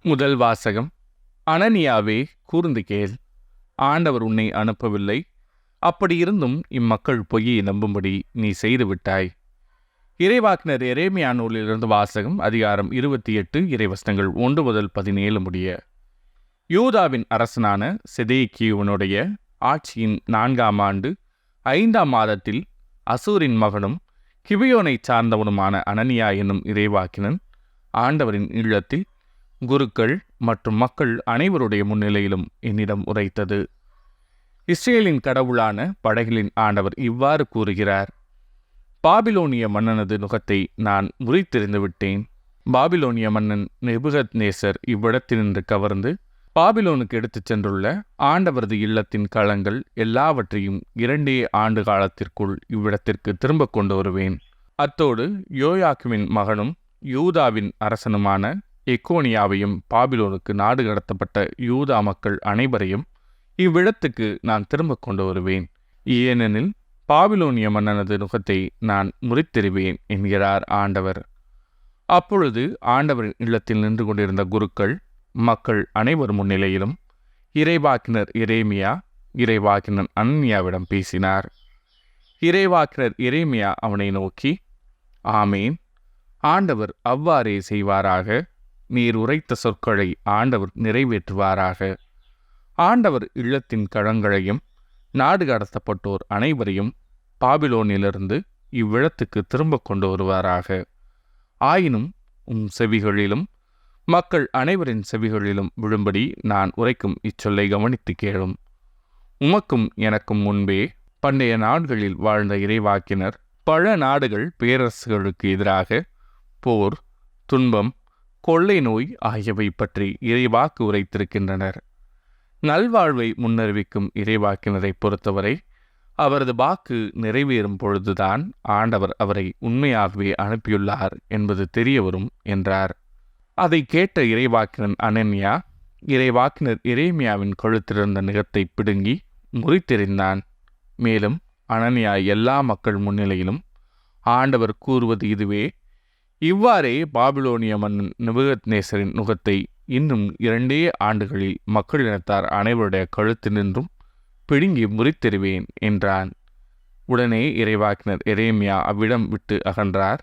முதல் வாசகம். அனனியாவே, கூர்ந்து கேள். ஆண்டவர் உன்னை அனுப்பவில்லை. அப்படியிருந்தும் இம்மக்கள் பொய்யை நம்பும்படி நீ செய்துவிட்டாய். இறைவாக்கினர் எரேமியா நூலிலிருந்து வாசகம். அதிகாரம் 28, இறைவசனங்கள் 1 முதல் 17 முடிய. யூதாவின் அரசனான செதேக்கியாவினுடைய ஆட்சியின் 4ஆம் ஆண்டு 5ஆம் மாதத்தில் அசூரின் மகனும் கிபியோனைச் சார்ந்தவனுமான அனனியா என்னும் இறைவாக்கினன் ஆண்டவரின் இல்லத்தில் குருக்கள் மற்றும் மக்கள் அனைவருடைய முன்னிலையிலும் என்னிடம் உரைத்தது. இஸ்ரேலின் கடவுளான படைகளின் ஆண்டவர் இவ்வாறு கூறுகிறார்: பாபிலோனிய மன்னனது நுகத்தை நான் முறித்தெறிந்து விட்டேன். பாபிலோனிய மன்னன் நெபுகத்நேசர் இவ்விடத்தினின்று கவர்ந்து பாபிலோனுக்கு எடுத்துச் சென்றுள்ள ஆண்டவரது இல்லத்தின் களங்கள் எல்லாவற்றையும் 2 ஆண்டு காலத்திற்குள் இவ்விடத்திற்கு திரும்ப கொண்டு வருவேன். அத்தோடு யோயாக்கிமின் மகனும் யூதாவின் அரசனுமான எக்கோனியாவையும் பாபிலோனுக்கு நாடு கடத்தப்பட்ட யூதா மக்கள் அனைவரையும் இவ்விடத்துக்கு நான் திரும்ப கொண்டு வருவேன். ஏனெனில் பாபிலோனிய மன்னனது நுகத்தை நான் முறித்தெறிவேன் என்கிறார் ஆண்டவர். அப்பொழுது ஆண்டவரின் இல்லத்தில் நின்று கொண்டிருந்த குருக்கள் மக்கள் அனைவர் முன்னிலையிலும் இறைவாக்கினர் எரேமியா இறைவாக்கினர் அனனியாவிடம் பேசினார். இறைவாக்கினர் எரேமியா அவனை நோக்கி, ஆமேன், ஆண்டவர் அவ்வாறே செய்வாராக. நீர் உரைத்த சொற்களை ஆண்டவர் நிறைவேற்றுவாராக. ஆண்டவர் இல்லத்தின் களங்களையும் நாடு கடத்தப்பட்டோர் அனைவரையும் பாபிலோனிலிருந்து இவ்விடத்துக்கு திரும்ப கொண்டு வருவாராக. ஆயினும் செவிகளிலும் மக்கள் அனைவரின் செவிகளிலும் விழும்படி நான் உரைக்கும் இச்சொல்லை கவனித்து கேளும். உமக்கும் எனக்கும் முன்பே பண்டைய நாடுகளில் வாழ்ந்த இறைவாக்கினர் பல நாடுகள் பேரரசுகளுக்கு எதிராக போர், துன்பம், கொள்ளை நோய் ஆகியவை பற்றி இறைவாக்கு உரைத்திருக்கின்றனர். நல்வாழ்வை முன்னறிவிக்கும் இறைவாக்கினரை பொறுத்தவரை அவரது வாக்கு நிறைவேறும் பொழுதுதான் ஆண்டவர் அவரை உண்மையாகவே அனுப்பியுள்ளார் என்பது தெரிய வரும் என்றார். அதை கேட்ட இறைவாக்கினன் அனனியா இறைவாக்கினர் எரேமியாவின் கழுத்திலிருந்த நுகத்தை பிடுங்கி முறித்தெறிந்தான். மேலும் அனனியா எல்லா மக்கள் முன்னிலையிலும், ஆண்டவர் கூறுவது இதுவே: இவ்வாறே பாபிலோனிய மன்னன் நெபுகத்நேசரின் நுகத்தை இன்னும் 2 ஆண்டுகளில் மக்களினத்தார் அனைவருடைய கழுத்தினின்றும் பிடுங்கி முறித்தெறிவேன் என்றான். உடனே இறைவாக்கினர் எரேமியா அவ்விடம் விட்டு அகன்றார்.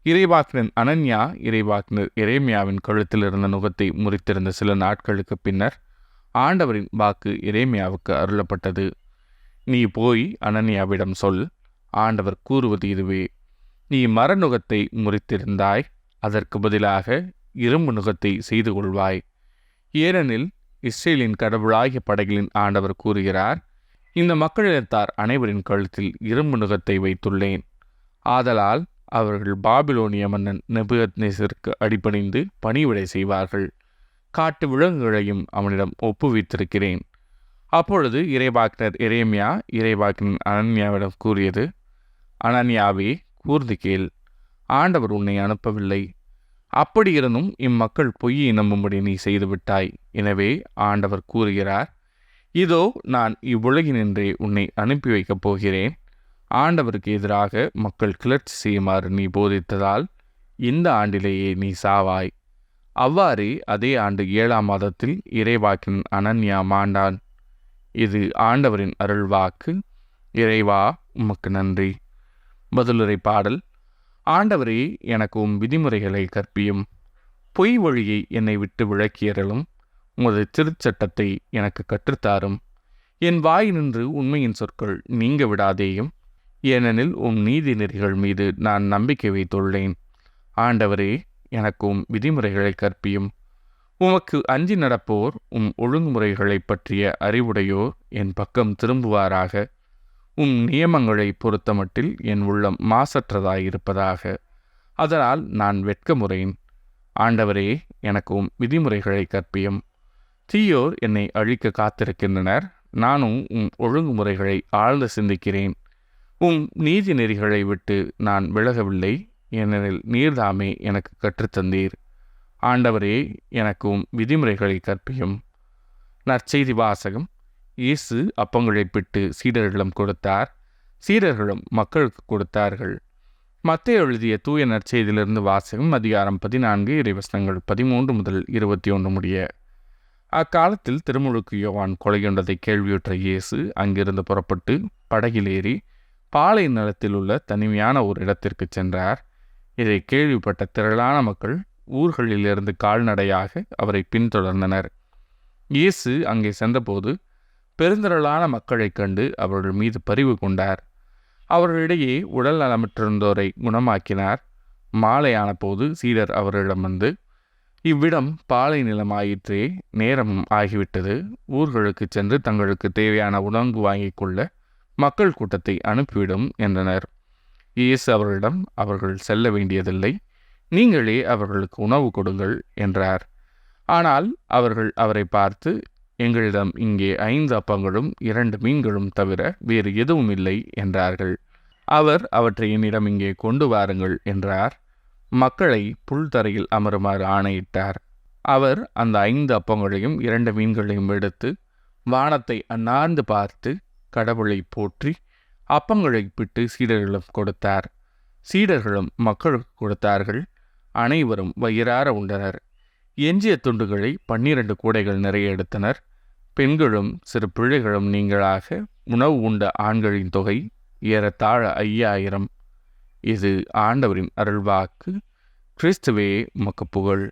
இறைவாக்கினர் அனனியா இறைவாக்கினர் எரேமியாவின் கழுத்தில் இருந்த நுகத்தை முறித்திருந்த சில நாட்களுக்கு பின்னர் ஆண்டவரின் வாக்கு எரேமியாவுக்கு அருளப்பட்டது. நீ போய் அனனியாவிடம் சொல், ஆண்டவர் கூறுவது இதுவே: நீ மரநுகத்தை முறித்திருந்தாய், அதற்கு பதிலாக இரும்பு நுகத்தை செய்து கொள்வாய். ஏனெனில் இஸ்ரேலின் கடவுளாகிய படைகளின் ஆண்டவர் கூறுகிறார்: இந்த மக்களினத்தார் அனைவரின் கழுத்தில் இரும்பு நுகத்தை வைத்துள்ளேன். ஆதலால் அவர்கள் பாபிலோனிய மன்னன் நெபுகத்நேசருக்கு அடிபணிந்து பணிவிடை செய்வார்கள். காட்டு விலங்குகளையும் அவனிடம் ஒப்புவித்திருக்கிறேன். அப்பொழுது இறைவாக்கினர் எரேமியா இறைவாக்கினர் அனனியாவிடம் கூறியது: அனனியாவே, கூர்ந்து கேள். ஆண்டவர் உன்னை அனுப்பவில்லை. அப்படியிருந்தும் இம்மக்கள் பொய்யை நம்பும்படி நீ செய்துவிட்டாய். எனவே ஆண்டவர் கூறுகிறார்: இதோ நான் இவ்வுலகினின்றே உன்னை அனுப்பி வைக்கப் போகிறேன். ஆண்டவருக்கு எதிராக மக்கள் கிளர்ச்சி செய்யுமாறு நீ போதித்ததால் இந்த ஆண்டிலேயே நீ சாவாய். அவ்வாறே அதே ஆண்டு 7ஆம் மாதத்தில் இறைவாக்கின் அனனியா மாண்டான். இது ஆண்டவரின் அருள்வாக்கு. இறைவா, உமக்கு நன்றி. பதிலுரை பாடல். ஆண்டவரே, எனக்கு விதிமுறைகளை கற்பியும். பொய் வழியை என்னை விட்டு விளக்கியறலும். உமது திருச்சட்டத்தை எனக்கு கற்றுத்தாரும். என் வாயினின்று உண்மையின் சொற்கள் நீங்க விடாதேயும். ஏனெனில் நீதி நெறிகள் மீது நான் நம்பிக்கை வைத்துள்ளேன். ஆண்டவரே, எனக்கு விதிமுறைகளை கற்பியும். உமக்கு அஞ்சி நடப்போர் ஒழுங்குமுறைகளை பற்றிய அறிவுடையோர் என் பக்கம் திரும்புவாராக. நியமங்களை பொறுத்தமட்டில் என் உள்ளம் மாசற்றதாயிருப்பதாக. அதனால் நான் வெட்கமுறேன். ஆண்டவரே, எனக்கு விதிமுறைகளை கற்பியும். தீயோர் என்னை அழிக்க காத்திருக்கின்றனர். நானும் ஒழுங்குமுறைகளை ஆழ்ந்து சிந்திக்கிறேன். நீதி நெறிகளை விட்டு நான் விலகவில்லை. ஏனெனில் நீர்தாமே எனக்கு கற்றுத்தந்தீர். ஆண்டவரே, எனக்கு விதிமுறைகளை கற்பியும். நற்செய்தி வாசகம். இயேசு அப்பங்களை பிட்டு சீடர்களிடம் கொடுத்தார். சீடர்களும் மக்களுக்கு கொடுத்தார்கள். மத்தேயு எழுதிய தூய நற்செய்தியிலிருந்து வாசகம். அதிகாரம் 14 இறைவசனங்கள் 13 முதல் 21 முடிய. அக்காலத்தில் திருமுழுக்கு யோவான் கொலையுண்டதை கேள்வியுற்ற இயேசு அங்கிருந்து புறப்பட்டு படகில் ஏறி பாலை நிலத்தில் உள்ள தனிமையான ஒரு இடத்திற்கு சென்றார். இதை கேள்விப்பட்ட திரளான மக்கள் ஊர்களிலிருந்து கால்நடையாக அவரை பின்தொடர்ந்தனர். இயேசு அங்கே சென்றபோது பெருந்திரளான மக்களைக் கண்டு அவர்கள் மீது பரிவு கொண்டார். அவர்களிடையே உடல் நலமற்றிருந்தோரை குணமாக்கினார். மாலையான போது சீடர் அவரிடம் வந்து, இவ்விடம் பாலை நிலமாயிற்றே, நேரமும் ஆகிவிட்டது. ஊர்களுக்கு சென்று தங்களுக்கு தேவையான உணவு வாங்கிக் கொள்ள மக்கள் கூட்டத்தை அனுப்பிவிடும் என்றனர். இயேசு அவர்களிடம், அவர்கள் செல்ல வேண்டியதில்லை, நீங்களே அவர்களுக்கு உணவு கொடுங்கள் என்றார். ஆனால் அவர்கள் அவரை பார்த்து, எங்களிடம் இங்கே 5 அப்பங்களும் 2 மீன்களும் தவிர வேறு எதுவும் இல்லை என்றார்கள். அவர் அவற்றை என்னிடம் இங்கே கொண்டு வாருங்கள் என்றார். மக்களை புல்தரையில் அமருமாறு ஆணையிட்டார். அவர் அந்த 5 அப்பங்களையும் 2 மீன்களையும் எடுத்து வானத்தை அண்ணாந்து பார்த்து கடவுளை போற்றி அப்பங்களை பிட்டு சீடர்களும் கொடுத்தார். சீடர்களும் மக்களுக்கு கொடுத்தார்கள். அனைவரும் வயிறார உண்டனர். எஞ்சிய துண்டுகளை 12 கூடைகள் நிறைய எடுத்தனர். பெண்களும் சிறு பிள்ளைகளும் நீங்களாக உணவு உண்ட ஆண்களின் தொகை ஏறத்தாழ 5000. இது ஆண்டவரின் அருள்வாக்கு. கிறிஸ்துவே உமக்கு புகழ்.